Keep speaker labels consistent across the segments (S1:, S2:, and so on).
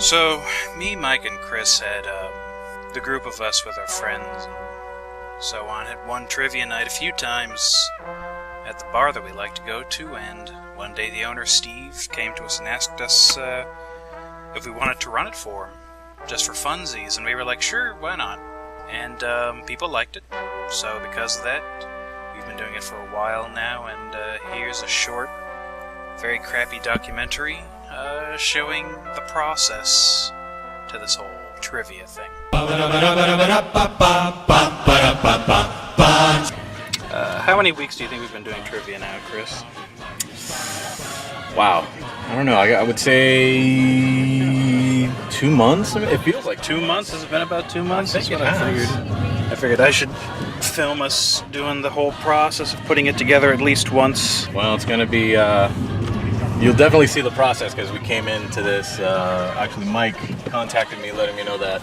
S1: So, me, Mike, and Chris had the group of us with our friends and so on had won trivia night a few times at the bar that we like to go to, and one day the owner, Steve, came to us and asked us if we wanted to run it for him, just for funsies, and we were like, sure, why not? And people liked it, so because of that, we've been doing it for a while now, and here's a short, very crappy documentary showing the process to this whole trivia thing. How many weeks do you think we've been doing trivia now, Chris?
S2: Wow. I don't know. I would say 2 months. I mean, it feels like
S1: 2 months? Has it been about 2 months?
S2: I think
S1: That's what I figured I should film us doing the whole process of putting it together at least once.
S2: Well, it's going to be... you'll definitely see the process because we came into this... actually, Mike contacted me letting me know that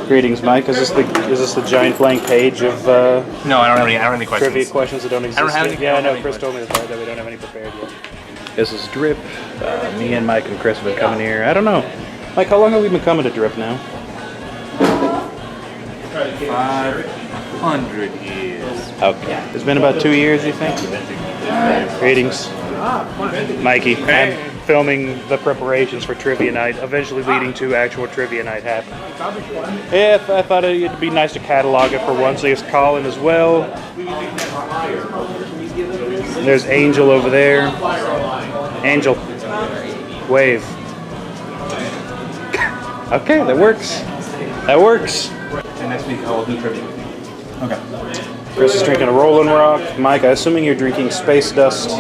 S1: Greetings, Mike. Is this the giant blank page of
S3: No, I don't have any questions.
S1: trivia questions that don't exist?
S3: I don't have any.
S1: Yeah, I know. Chris told me that we don't have any prepared yet. This is Drip. Me and Mike and Chris have been coming here. I don't know, Mike. How long have we been coming to Drip now?
S3: 500 years.
S1: Okay. It's been about 2 years, you think? Greetings, Mikey. I'm filming the preparations for trivia night, eventually leading to actual trivia night happening. Yeah, I thought it'd be nice to catalog it for once. There's Colin as well. There's Angel over there. Angel, wave. Okay, that works. That works.
S3: And next week I'll do trivia. Okay.
S1: Chris is drinking a Rollin' Rock. Mike, I'm assuming you're drinking Space Dust.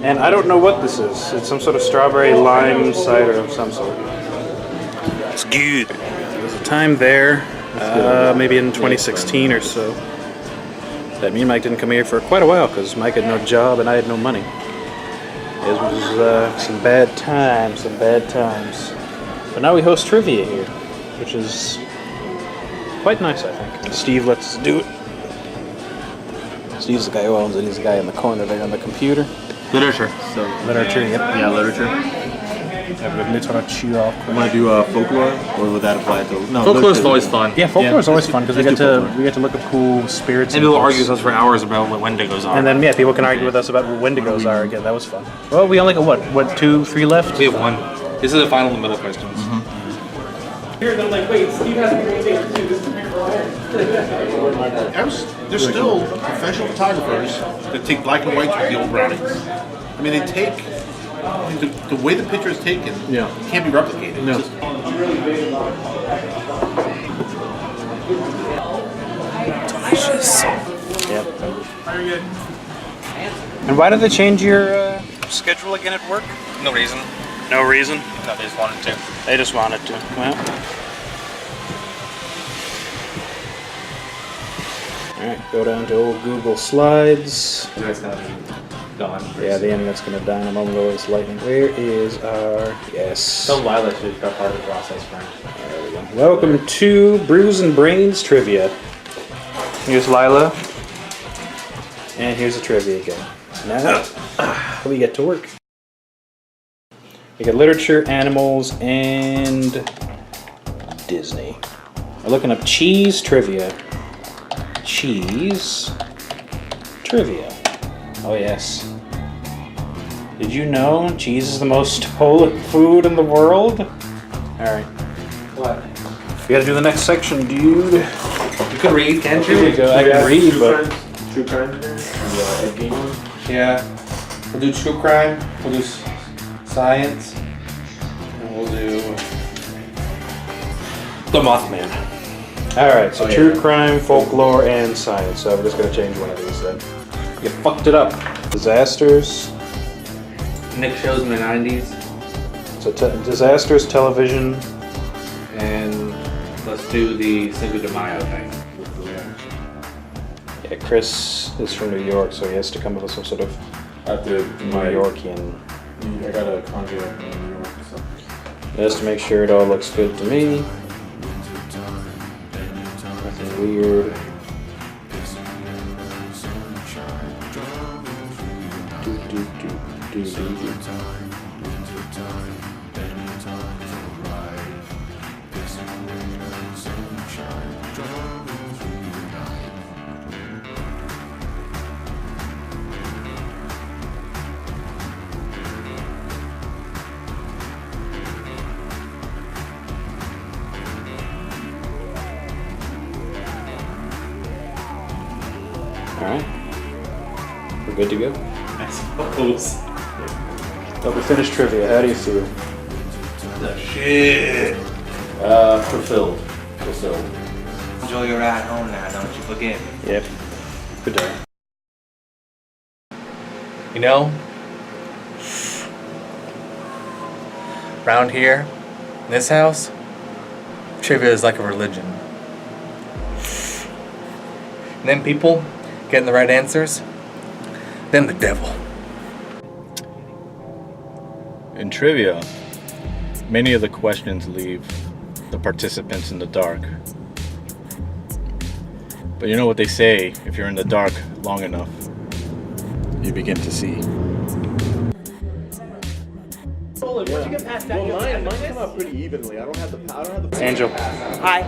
S1: And I don't know what this is. It's some sort of strawberry lime cider of some sort. It's good. There was a time there, maybe in 2016 or so, that me and Mike didn't come here for quite a while because Mike had no job and I had no money. It was some bad times, But now we host trivia here, which is quite nice, I think. Steve lets us do it. Steve's the guy who owns it. He's the guy in the corner there on the computer.
S3: Literature.
S1: So literature, yep.
S3: Yeah, literature.
S1: Literature.
S2: I want to do folklore, or would that apply to? No,
S3: Folklore is always fun.
S1: Yeah, folklore is always fun because we get to look at cool spirits.
S3: And people argue with us for hours about what Wendigos are.
S1: And then people can argue with us about what Wendigos are again. That was fun. Well, we only got what 2, 3 left.
S3: We have one. This is the final and middle questions.
S4: Here, they're like, wait, Steve has a great day too. This is
S5: There's still professional photographers that take black and white with the old Brownings. I mean, they take the way the picture is taken.
S2: Yeah.
S5: Can't be replicated.
S2: No.
S3: Delicious.
S1: Yep. Very good. And why did they change your schedule again at work?
S3: No reason.
S1: No reason.
S3: No, they just wanted to.
S1: They just wanted to. Well. Alright, go down to old Google Slides.
S3: You guys kind of gone.
S1: Yeah, the internet's gonna die in a moment with this lightning. Where is our... Yes.
S3: Tell Lila to be part of the process, friend.
S1: There we go. Welcome to Brews and Brains Trivia. Here's Lila. And here's the trivia again. Now, we get to work. We got literature, animals, and Disney. We're looking up cheese trivia. Cheese trivia. Oh yes. Did you know cheese is the most stolen food in the world? Alright.
S3: What?
S1: We gotta do the next section, dude.
S3: You can read, can't you?
S1: Here we go. I can read, but...
S3: True crime? Yeah. We'll do true crime. We'll do science. And we'll do the Mothman.
S1: Alright, so true crime, folklore, and science. So we're just gonna change one of these then. You fucked it up. Disasters.
S3: Nick shows in the 90s.
S1: So disasters, television.
S3: And let's do the Cinco de Mayo thing.
S1: Yeah, Chris is from New York, so he has to come up with some sort of New Yorkian.
S2: I got a conjure up in New York. So.
S1: Just to make sure it all looks good to me. Nothing weird.
S6: Alright. We're good to go?
S2: I suppose.
S6: But we finished trivia. How do you feel?
S2: The shit.
S6: Fulfilled.
S7: Enjoy your ride home now, don't you forget.
S6: Yep. Good day.
S8: You know, around here, in this house, trivia is like a religion. And then people getting the right answers, then the devil.
S2: In trivia, many of the questions leave the participants in the dark. But you know what they say, if you're in the dark long enough, you begin to see.
S5: Mine come out pretty evenly. I don't have the.
S4: Angel,
S9: Hi.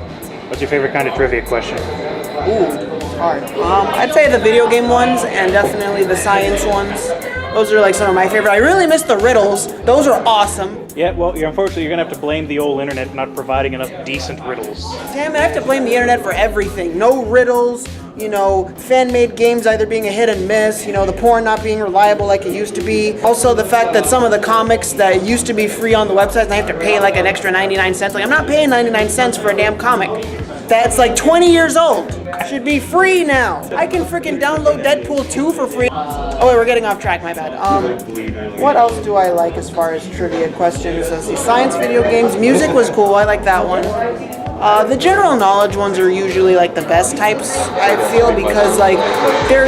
S4: what's your favorite kind of trivia question?
S9: Ooh, hard. I'd say the video game ones and definitely the science ones. Those are like some of my favorite. I really miss the riddles. Those are awesome.
S4: Yeah, well, unfortunately, you're gonna have to blame the old internet not providing enough decent riddles.
S9: Damn it, I have to blame the internet for everything. No riddles, you know, fan-made games either being a hit and miss, you know, the porn not being reliable like it used to be. Also the fact that some of the comics that used to be free on the website, and I have to pay like an extra 99 cents. Like, I'm not paying 99 cents for a damn comic. That's like 20 years old. Should be free now. I can freaking download Deadpool 2 for free. Oh wait, we're getting off track, my bad. What else do I like as far as trivia questions? Let's see, science, video games, music was cool, I like that one. The general knowledge ones are usually like the best types, I feel, because like they're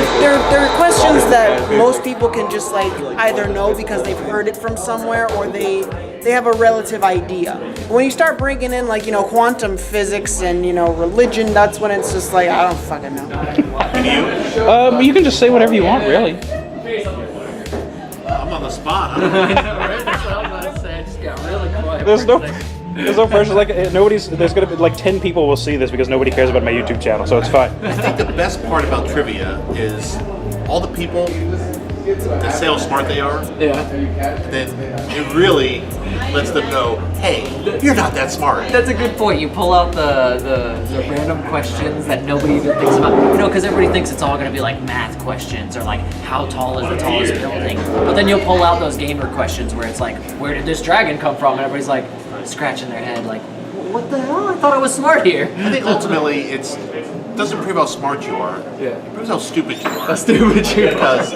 S9: questions that most people can just like either know because they've heard it from somewhere or they have a relative idea. When you start bringing in like, you know, quantum physics and, you know, religion, that's when it's just like, I don't fucking know.
S4: You can just say whatever you want, really.
S5: I'm on the spot.
S4: There's no pressure. Like there's gonna be like 10 people will see this because nobody cares about my YouTube channel, so it's fine.
S5: I think the best part about trivia is all the people that say how smart they are.
S6: Yeah.
S5: Then it really lets them know, hey, you're not that smart.
S10: That's a good point. You pull out the random questions that nobody even thinks about. You know, because everybody thinks it's all going to be like math questions or like how tall is the tallest building. But then you'll pull out those gamer questions where it's like, where did this dragon come from? And everybody's like scratching their head like, what the hell? I thought I was smart here.
S5: I think ultimately it doesn't prove how smart you are.
S10: Yeah.
S5: It proves how stupid you are.
S10: How stupid you are.
S5: Because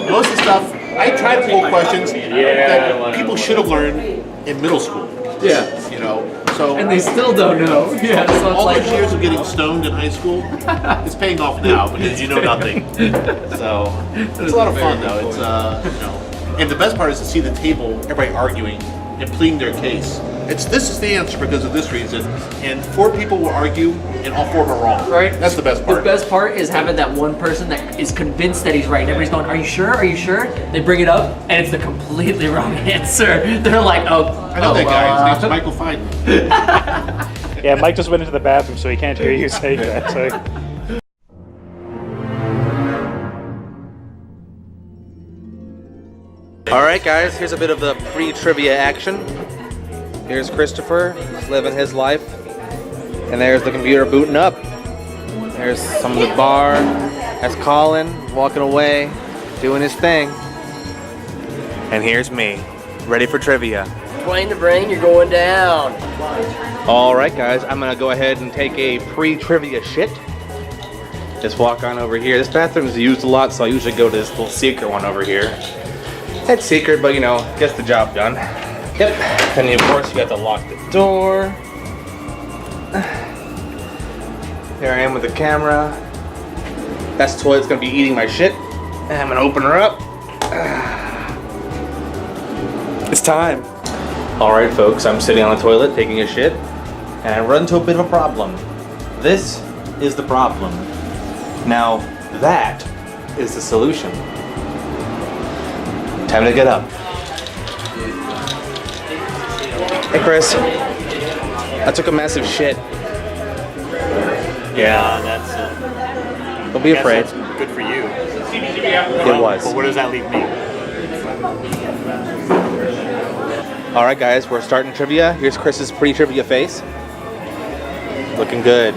S5: most of the stuff, I try to pull questions that people should have learned in middle school.
S10: Yeah.
S5: You know, so.
S10: And they still don't know. Yeah. So it's
S5: all
S10: like,
S5: those years of getting stoned in high school, it's paying off now because you know nothing. So it's a lot of fun though. It's you know, and the best part is to see the table, everybody arguing and pleading their case. This is the answer because of this reason, and 4 people will argue, and all 4 of them are wrong.
S10: Right.
S5: That's the best part.
S10: The best part is having that one person that is convinced that he's right. And everybody's going, "Are you sure? Are you sure?" They bring it up, and it's the completely wrong answer. They're like, "Oh,
S5: I know that guy. His name's Michael Fiden.
S4: Yeah, Mike just went into the bathroom, so he can't hear you say that. So.
S7: Alright guys, here's a bit of the pre-trivia action. Here's Christopher, he's living his life. And there's the computer booting up. There's some of the bar. That's Colin, walking away, doing his thing. And here's me, ready for trivia.
S10: Playing the brain, you're going down."
S7: Alright guys, I'm gonna go ahead and take a pre-trivia shit. Just walk on over here. This bathroom is used a lot, so I usually go to this little secret one over here. It's secret, but you know, gets the job done. Yep. And of course, you have to lock the door. Here I am with the camera. That's toilet's gonna be eating my shit. And I'm gonna open her up. It's time. All right, folks. I'm sitting on the toilet taking a shit, and I run into a bit of a problem. This is the problem. Now, that is the solution. Time to get up. Hey, Chris. I took a massive shit.
S2: Yeah, that's.
S7: Don't be afraid.
S2: Good for you.
S7: It was.
S2: But where does that leave me?
S7: All right, guys, we're starting trivia. Here's Chris's pre-trivia face. Looking good.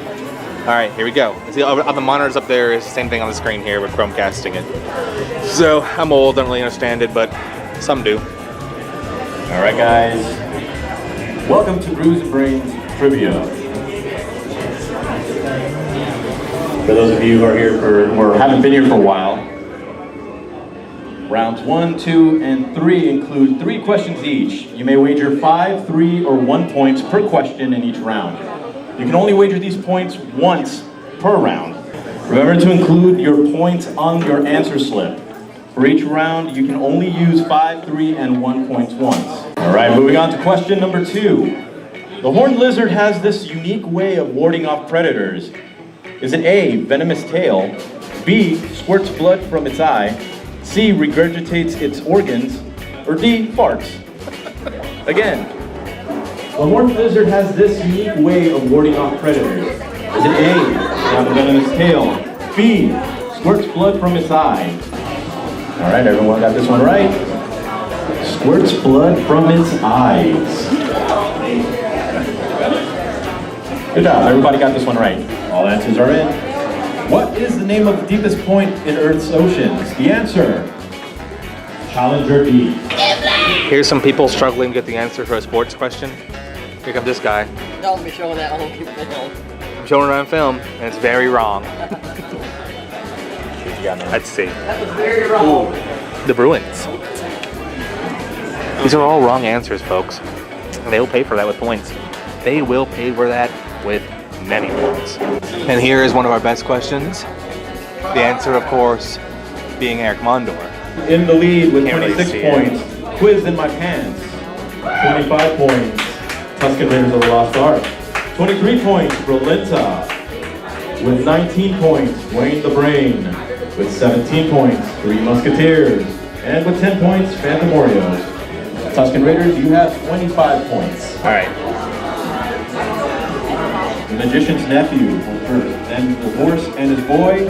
S7: All right, here we go. See, on the monitors up there is the same thing on the screen here with Chromecasting it. So I'm old, don't really understand it, but some do.
S2: All right, guys. Welcome to Brews and Brains Trivia. For those of you who are here or haven't been here for a while, rounds 1, 2, and 3 include 3 questions each. You may wager 5, 3, or 1 points per question in each round. You can only wager these points once per round. Remember to include your points on your answer slip. For each round, you can only use 5, 3, and 1 points once. All right, moving on to question number 2. The horned lizard has this unique way of warding off predators. Is it A, venomous tail, B, squirts blood from its eye, C, regurgitates its organs, or D, farts? Again, the horned lizard has this unique way of warding off predators. Is it A, have a venomous tail, B, squirts blood from its eye? All right, everyone got this one right. Squirts blood from its eyes. Good job, everybody got this one right. All answers are in. What is the name of the deepest point in Earth's oceans? The answer, Challenger Deep.
S7: Here's some people struggling to get the answer for a sports question. Here comes this guy.
S10: Don't be showing that whole film.
S7: I'm showing it on film, and it's very wrong. Let's see.
S10: That was very wrong.
S7: Ooh, the Bruins. These are all wrong answers, folks. And they will pay for that with points. They will pay for that with many points. And here is one of our best questions. The answer, of course, being Eric Mondor.
S2: In the lead with
S7: Can't really
S2: 26
S7: see
S2: points. Quiz in my pants. 25 points. Tuscan Raiders of the Lost Ark. 23 points. Rolenta. With 19 points. Wayne the Brain. With 17 points. Three Musketeers. And with 10 points, Phantom Oreos. Tuscan Raiders, you have 25 points.
S7: All right.
S2: The Magician's Nephew went first. Then The Horse and His Boy.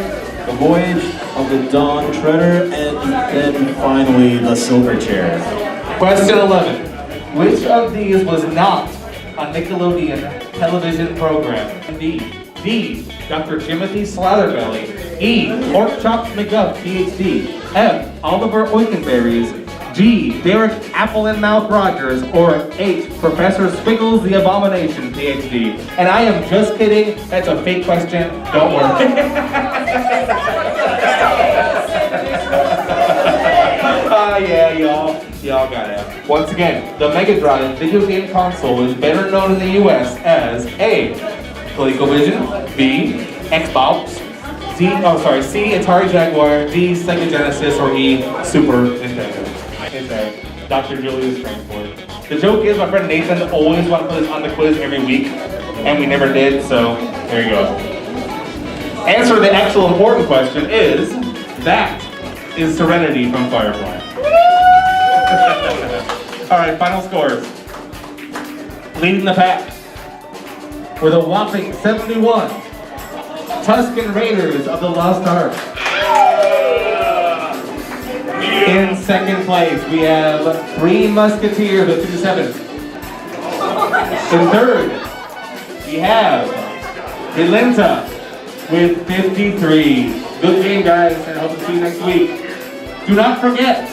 S2: The Voyage of the Dawn Treader. And then finally, The Silver Chair.
S11: Question 11. Which of these was not a Nickelodeon television program? D. Dr. Timothy Slatterbelly. E. Pork Chops McGuff, PhD. F. Oliver Oikenberries. G. Derek Apple and Mouth Rogers. Or H. Professor Spiggles the Abomination, PhD. And I am just kidding. That's a fake question. Don't worry. Yeah, y'all got it. Once again, the Mega Drive video game console is better known in the US as A. ColecoVision, B. Xbox, C. Atari Jaguar, D. Sega Genesis, or E. Super Nintendo. It's A. Dr. Julius Frankfurt. The joke is my friend Nathan always wanted to put this on the quiz every week, and we never did, so there you go. Answer to the actual important question is, that is Serenity from Firefly. Alright, final scores. Leading the pack with a whopping 71. Tuscan Raiders of the Lost Ark. In second place, we have Three Musketeers with 57. In third, we have Relenta with 53. Good game, guys, and I hope to see you next week. Do not forget,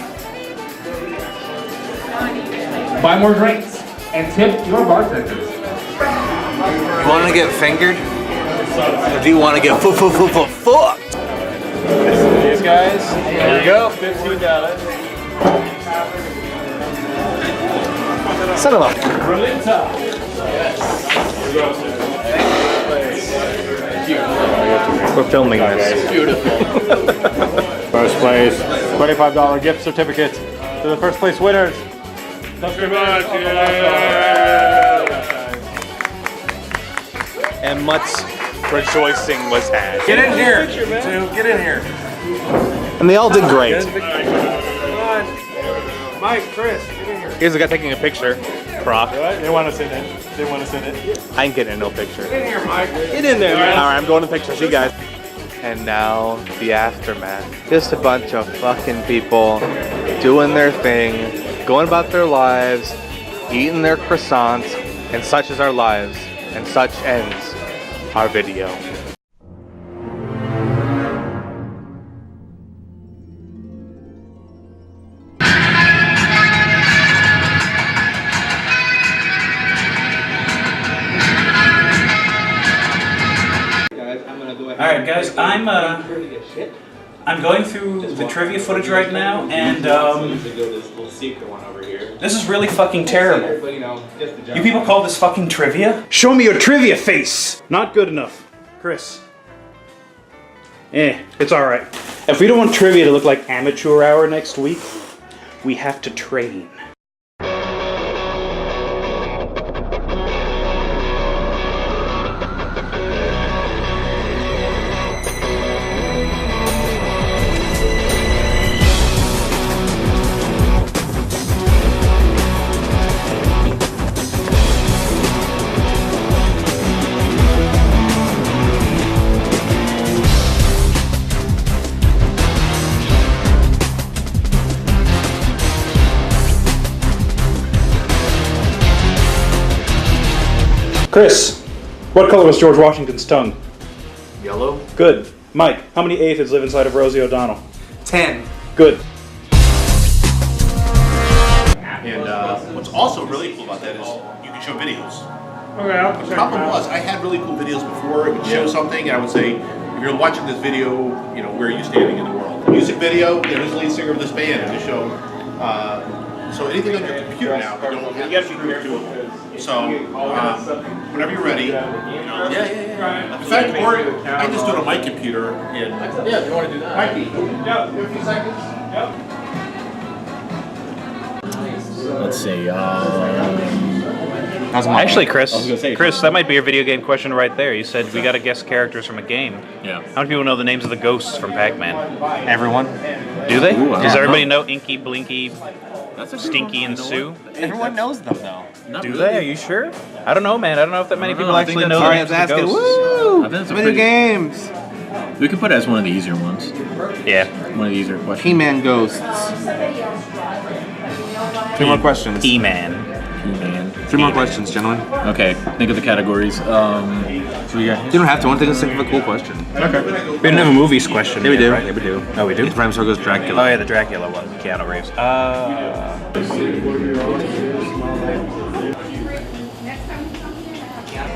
S11: buy more drinks and tip your bartenders.
S7: You want to get fingered? Or do you want to get fucked?
S2: These guys, there you go, $15.
S7: Son of a...
S2: Rolenta.
S7: We're filming this.
S2: Beautiful.
S4: First place, $25 gift certificate to the first place winners.
S2: Thanks very much.
S7: And much rejoicing was had.
S2: Get in here, Get in here.
S7: And they all did great.
S2: Come on.
S3: Mike, Chris, get in here.
S7: Here's the guy taking a picture. Brock.
S4: They want us in it. They want us in it.
S7: I ain't getting in no picture.
S3: Get in here, Mike.
S7: Get in there, man. Alright, I'm going to picture. See you guys. And now, the aftermath. Just a bunch of fucking people doing their thing, going about their lives, eating their croissants, and such is our lives. And such ends our video.
S1: All right, guys, I'm going through the trivia footage right now, and this is really fucking terrible. You people call this fucking trivia?
S4: Show me your trivia face! Not good enough. Chris. It's alright. If we don't want trivia to look like amateur hour next week, we have to train. Chris, what color was George Washington's tongue?
S6: Yellow.
S4: Good. Mike, how many aphids live inside of Rosie O'Donnell?
S7: 10.
S4: Good.
S5: And what's also really cool about that is you can show videos.
S3: Okay,
S5: The problem was I had really cool videos before. It would show something, and I would say, if you're watching this video, you know, where are you standing in the world? Music video, who's the lead singer of this band, and just show. So anything on your computer now, you don't have to go to it. So whenever you're ready, you know. Yeah. In fact, or I can just do it on my computer. And
S6: Yeah, if you want to do that.
S5: Mikey.
S3: Yeah, a few seconds. Yep.
S6: Let's see.
S4: Actually, Chris,
S6: I was gonna say-
S4: Chris, that might be your video game question right there. You said we got to guess characters from a game.
S6: Yeah.
S4: How many people know the names of the ghosts from Pac-Man?
S7: Everyone.
S4: Do they?
S6: Ooh, I
S4: Does
S6: don't
S4: everybody know Inky, Blinky,
S6: That's a good
S4: Stinky,
S6: one.
S4: and
S6: You know
S4: Sue?
S6: what?
S7: Everyone knows them though.
S6: Not
S4: Do
S6: really.
S4: they? Are you sure? I don't know, man. I don't know if that many
S6: I don't
S4: people
S6: know. I think
S4: actually know
S6: that's-
S4: the
S6: Sorry,
S4: names of the ghosts.
S7: Woo!
S6: I think that's a
S7: So many
S6: pretty-
S7: games.
S6: We can put it as one of the easier ones.
S4: Yeah.
S6: One of the easier questions.
S7: He-Man ghosts. 3 more questions.
S4: E-Man.
S6: He-Man.
S7: 3 more questions, gentlemen.
S6: Okay, think of the categories. So we got.
S7: You don't have to. I want to think of a cool question.
S4: Okay. We didn't have a movies question
S7: Yeah, we
S4: yet,
S7: do.
S4: right?
S7: Yeah, we do.
S4: Oh, we do?
S7: It's Prime Star goes Dracula.
S4: Oh, yeah, the Dracula one. Keanu Reeves.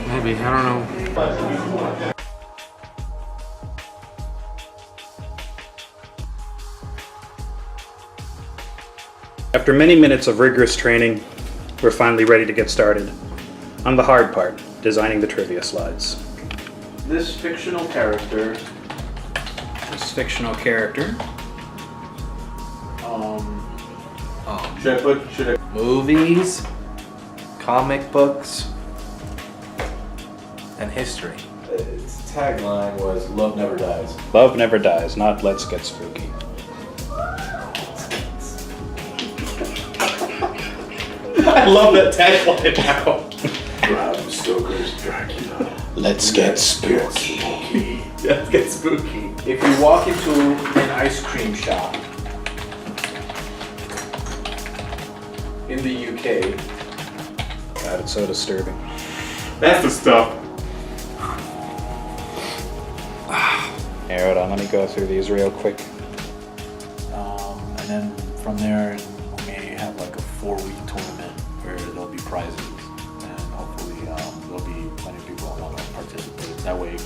S7: Maybe. I don't know.
S4: After many minutes of rigorous training, we're finally ready to get started. On the hard part, designing the trivia slides.
S6: This fictional character. Should I
S7: Movies, comic books, and history.
S6: Its tagline was "Love Never Dies."
S4: Love never dies, not let's get spooky.
S5: I love that tagline now.
S6: Bram Stoker's Dracula.
S5: Let's get spooky.
S6: Let's get spooky. If you walk into an ice cream shop in the UK,
S4: God, it's so disturbing.
S3: That's the stuff.
S4: Here, hold on, let me go through these real quick.
S6: and then from there we may have like a 4-week tournament where there'll be prizes, and hopefully there'll be plenty of people that want to participate. That way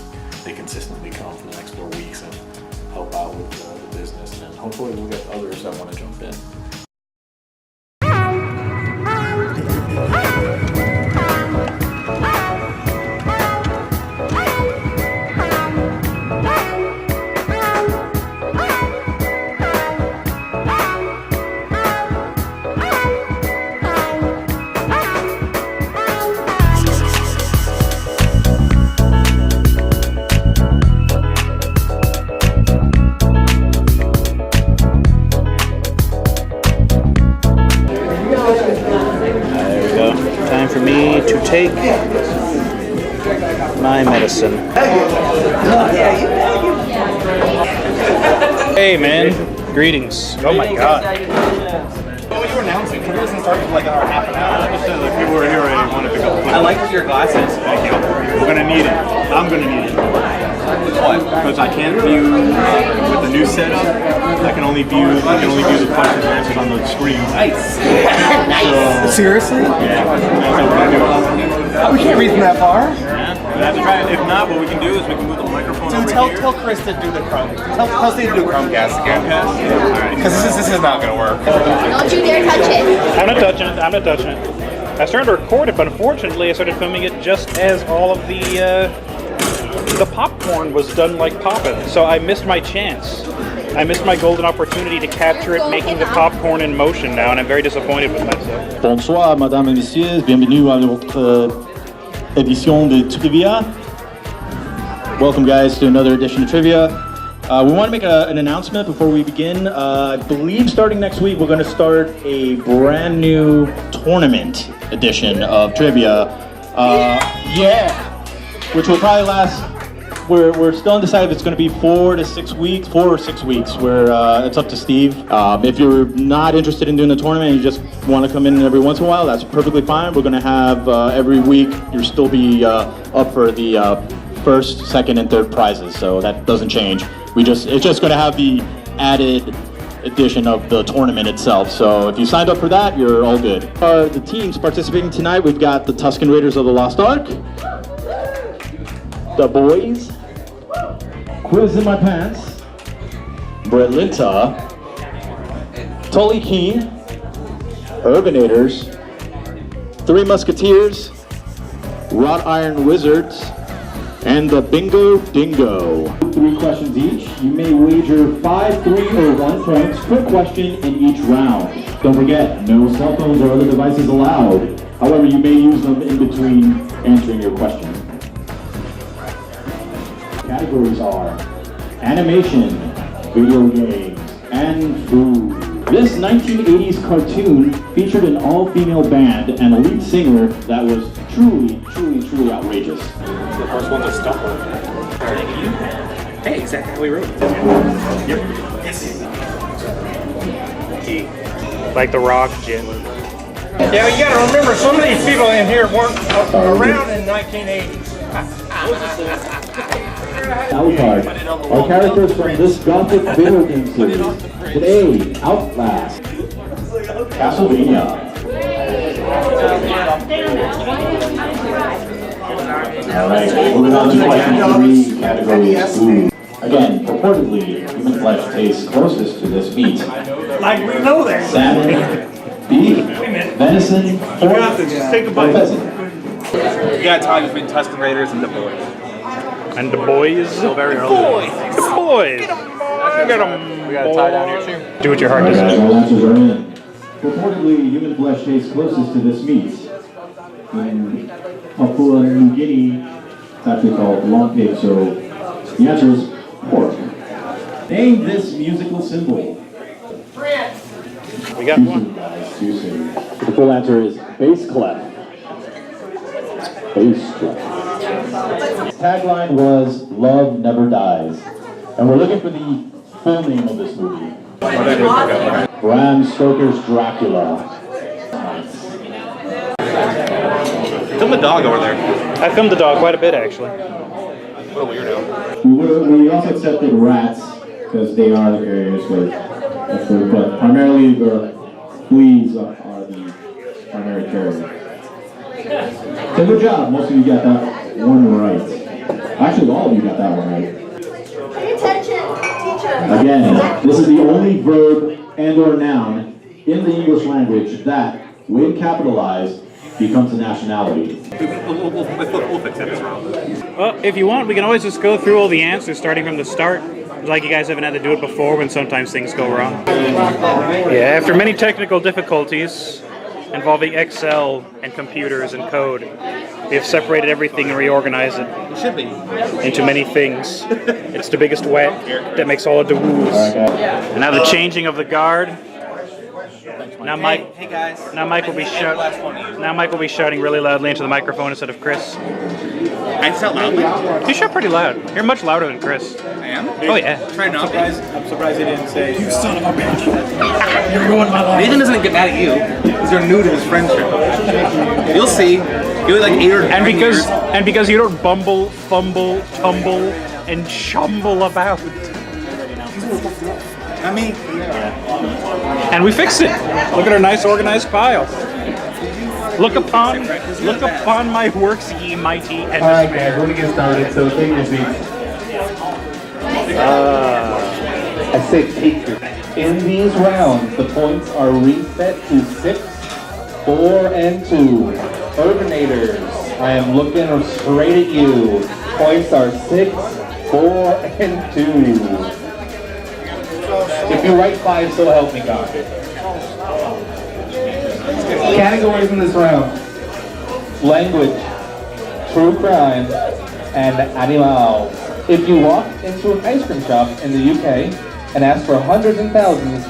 S6: they consistently come for the next 4 weeks and help out with the business, and hopefully we'll get others that want to jump in.
S4: take my medicine. Hey, man. Greetings. Oh my god.
S2: Oh, you were announcing. Trivia doesn't start for like half an hour. Just the people who are here already want to pick up.
S8: I like your glasses.
S2: Thank you. We're gonna need it. I'm gonna need it. What? Because I can't view with the new setup. I can only view the questions and answers on the screen.
S8: Nice.
S2: So,
S8: Seriously?
S2: yeah.
S8: We can't read from that far.
S2: Yeah. We have to try it. If not, what we can do is we can move the microphone over here.
S8: Tell Chris to do the Chrome. Tell Steve to do Chromecast again.
S2: Alright.
S8: Because this is not gonna work.
S12: Don't you dare touch it.
S4: I'm not touching it. I'm not touching it. I started to record it, but unfortunately I started filming it just as all of the popcorn was done like popping. So I missed my chance. I missed my golden opportunity to capture it making the popcorn in motion now, and I'm very disappointed with myself.
S2: Bonsoir, mesdames et messieurs. Bienvenue à notre édition de Trivia. Welcome, guys, to another edition of Trivia. We want to make an announcement before we begin. I believe starting next week, we're going to start a brand new tournament edition of Trivia. Which will probably last. We're still undecided if it's going to be 4 or 6 weeks. Where it's up to Steve. If you're not interested in doing the tournament and you just want to come in every once in a while, that's perfectly fine. We're going to have every week. You'll still be up for the first, second, and third prizes. So that doesn't change. It's just going to have the added edition of the tournament itself. So if you signed up for that, you're all good. The teams participating tonight, we've got the Tusken Raiders of the Lost Ark, the boys, Quiz in My Pants, Brett Linta, Tully Keen, Urbinators, Three Musketeers, Wrought Iron Wizards, and the Bingo Dingo. 3 questions each. You may wager 5, 3, or 1 points per question in each round. Don't forget, no cell phones or other devices allowed. However, you may use them in between answering your question. Categories are animation, video games, and food. This 1980s cartoon featured an all-female band and a lead singer that was truly outrageous.
S4: The first one's a stumper. Hey, exactly how we wrote it. Yep. Yes. Like the Rock, Jim.
S11: Yeah, you gotta remember, some of these people in here weren't around in 1980s.
S2: Alucard are characters from this gothic video game series. Today, Outlast, Castlevania. Alright, moving on to question 3, category food. Again, purportedly, human flesh tastes closest to this meat.
S11: Like we know that.
S2: Salmon, beef, venison, pork, or pheasant.
S8: You gotta tie between Tusken Raiders and the boys.
S4: And the boys.
S8: Still very early.
S4: The boys. Get them.
S8: We got a tie down here too.
S4: Do what your heart
S2: Alright,
S4: desires.
S2: all answers are in. Purportedly, human flesh tastes closest to this meat. In Papua New Guinea, it's actually called long pig, so the answer is pork. Name this musical symbol.
S4: We got
S2: Too
S4: one.
S2: soon, guys, too soon. The full answer is bass clef. Bass clef. Tagline was "Love Never Dies," and we're looking for the full name of this movie. Bram Stoker's Dracula.
S8: Film the dog over there.
S4: I filmed the dog quite a bit, actually.
S8: What a weirdo.
S2: We also accepted rats because they are the carriers, but primarily the fleas are the primary carrier. So good job. Most of you got that one right. Actually, all of you got that one right.
S12: Pay attention, teacher.
S2: Again, this is the only verb and/or noun in the English language that, when capitalized, becomes a nationality.
S8: We'll fix it.
S4: Well, if you want, we can always just go through all the answers starting from the start. Like you guys haven't had to do it before when sometimes things go wrong. Yeah, after many technical difficulties involving Excel and computers and code, we have separated everything and reorganized it into many things. It's the biggest wet that makes all of the woos. And now the changing of the guard. Now Mike.
S7: Hey guys.
S4: Now Mike will be shouting really loudly into the microphone instead of Chris.
S5: I shout loudly.
S4: You shout pretty loud. You're much louder than Chris.
S5: I am?
S4: Oh yeah.
S5: Try not to.
S2: I'm surprised he didn't say, "You son of a bitch." You're ruining my life.
S3: Nathan doesn't get mad at you because you're new to this friendship. You'll see. You'll like 8 or 9 years.
S4: And because you don't bumble, fumble, tumble, and chumble about.
S3: I mean,
S4: And we fixed it. Look at our nice organized pile. Look upon my works, ye mighty. And
S11: All right, guys, we're gonna get started. So take your seats. I say take your. In these rounds, the points are reset to 6, 4, and 2. Urbanators, I am looking straight at you. Points are 6, 4, and 2. If you write 5, so help me God. Categories in this round: language, true crime, and animals. If you walk into an ice cream shop in the UK and ask for hundreds and thousands,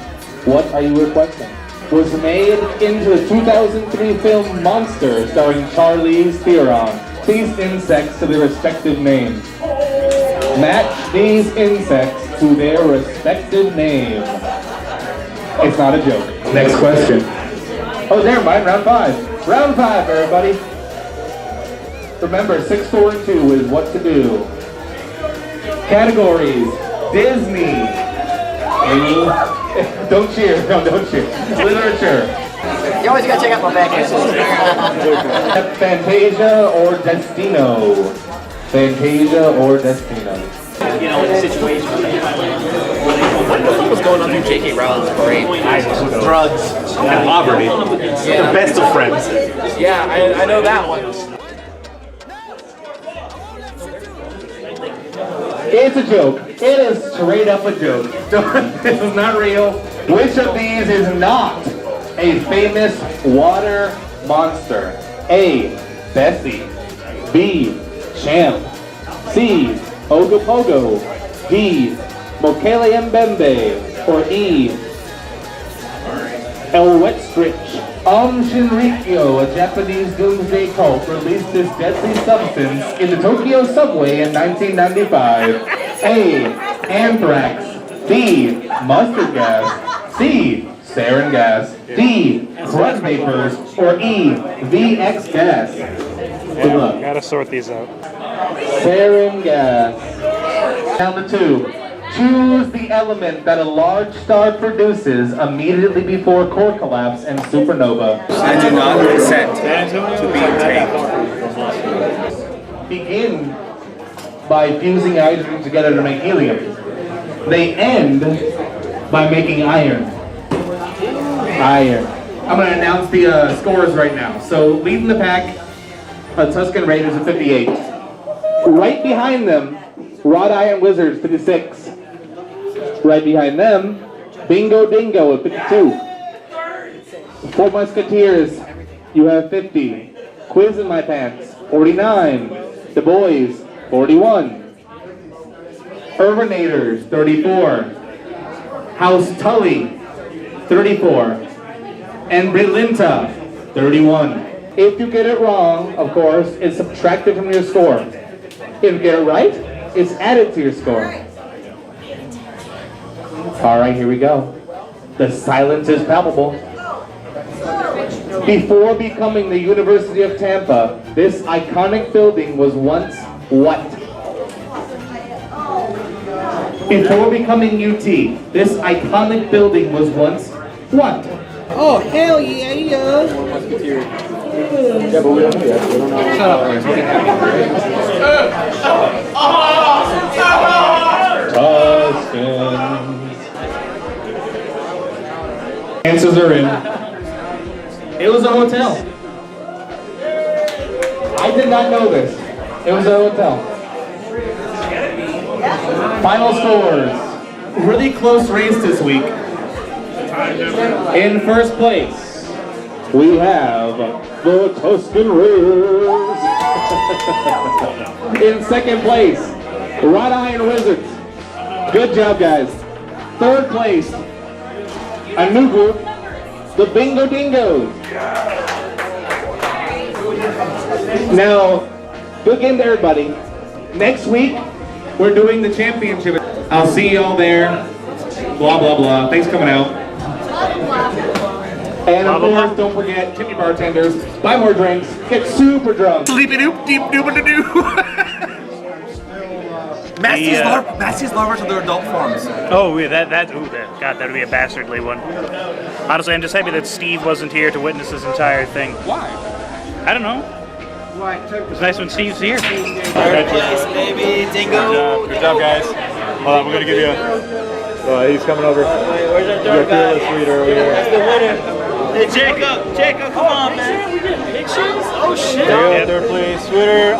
S11: what are you requesting? Was made into the 2003 film Monster starring Charlize Theron. These insects to their respective names. Match these insects to their respective name. It's not a joke. Next question. Oh, never mind, round 5. Round 5, everybody. Remember, 6, 4, and 2 is what to do. Categories: Disney. Don't cheer. No, don't cheer. Literature.
S10: You always gotta check out my back answers.
S11: Fantasia or Destino. Fantasia or Destino.
S10: You know, in a situation
S5: What the fuck was going on through J.K. Rowling's brain? Drugs and poverty. The best of friends.
S10: Yeah, I know that one.
S11: It's a joke. It is straight up a joke. This is not real. Which of these is not a famous water monster? A. Bessie. B. Champ. C. Ogopogo. D. Mokele Mbembe. Or E. El Wetstritch. Shinrikyo, a Japanese doomsday cult, released this deadly substance in the Tokyo subway in 1995. A. Anthrax. B. Mustard gas. C. Sarin gas. D. Breath vapors. Or E. VX gas. Good luck.
S4: Gotta sort these out.
S11: Sarin gas. Down to 2. Choose the element that a large star produces immediately before core collapse and supernova.
S3: I do not consent to being taped.
S11: Begin by fusing hydrogen together to make helium. They end by making iron. Iron. I'm going to announce the scores right now. So leading the pack, Tuscan Raiders at 58. Right behind them, Wrought Iron Wizards, 56. Right behind them, Bingo Dingo at 52. Four Musketeers, you have 50. Quiz in My Pants, 49. The Boys, 41. Urbanators, 34. House Tully, 34. And Brilinta, 31. If you get it wrong, of course, it's subtracted from your score. If you get it right, it's added to your score. All right, here we go. The silence is palpable. Before becoming the University of Tampa, this iconic building was once what? Before becoming UT, this iconic building was once what?
S9: Oh, hell yeah, yeah.
S11: Shut up, Chris. What do you have? Answers are in. It was a hotel. I did not know this. It was a hotel. Final scores. Really close race this week. In first place, we have the Tuscan Raiders. In second place, Wrought Iron Wizards. Good job, guys. Third place, a new group, the Bingo Dingoes. Now, good game to everybody. Next week, we're doing the championship. I'll see y'all there. Blah, blah, blah. Thanks for coming out. And of course, don't forget, tip your bartenders, buy more drinks, get super drunk.
S8: Massey's larvae to their adult forms.
S4: Oh, yeah, God, that would be a bastardly one. Honestly, I'm just happy that Steve wasn't here to witness this entire thing.
S11: Why?
S4: I don't know. It's nice when Steve's here.
S7: Third place, baby. Dingo.
S2: Good job, guys. Hold on, we're gonna give you a... he's coming over.
S7: Where's our third guy? That's the winner. Hey, Jacob, come on, man. We get pictures? Oh, shit.
S2: There you go, third place winner.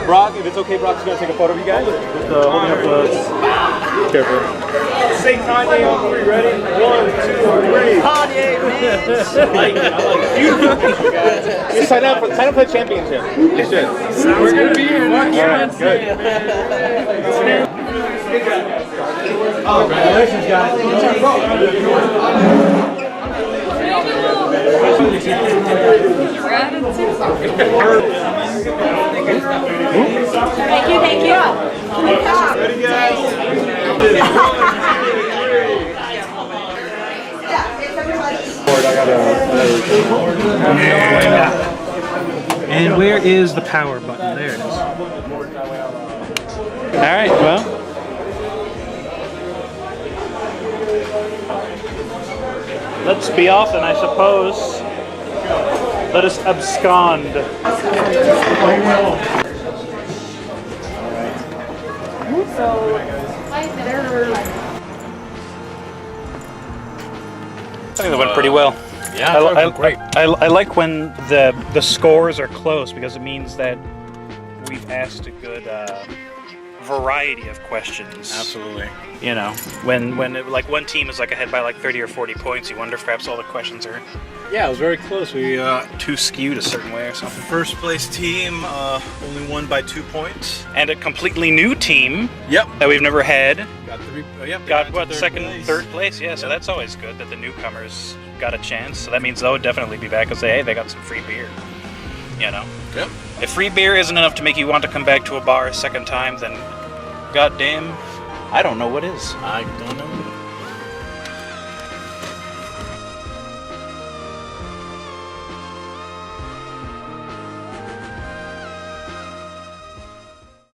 S2: Brock, if it's okay, Brock's gonna take a photo of you guys. Just holding up the... Careful. Say Kanye on 3, ready? 1, 2, 3.
S7: Kanye, man.
S11: You sign up for the championship. You should.
S4: We're gonna be here.
S2: Alright, good.
S11: Congratulations, guys.
S12: Thank you.
S2: Ready, guys?
S4: And where is the power button? There it is. Alright, well. Let's be off then, I suppose. Let us abscond. I think that went pretty well.
S8: Yeah, great.
S4: I like when the scores are close because it means that we've asked a good variety of questions.
S8: Absolutely.
S4: You know, when like one team is like ahead by like 30 or 40 points, you wonder if perhaps all the questions are
S8: Yeah, it was very close. We
S4: too skewed a certain way or something.
S13: First place team only won by 2 points.
S4: And a completely new team.
S13: Yep.
S4: That we've never had.
S13: Got
S4: Got second, third place. Yeah, so that's always good that the newcomers got a chance. So that means they'll definitely be back and say, hey, they got some free beer. You know.
S13: Yep.
S4: If free beer isn't enough to make you want to come back to a bar a second time, then goddamn, I don't know what is.
S13: I don't know.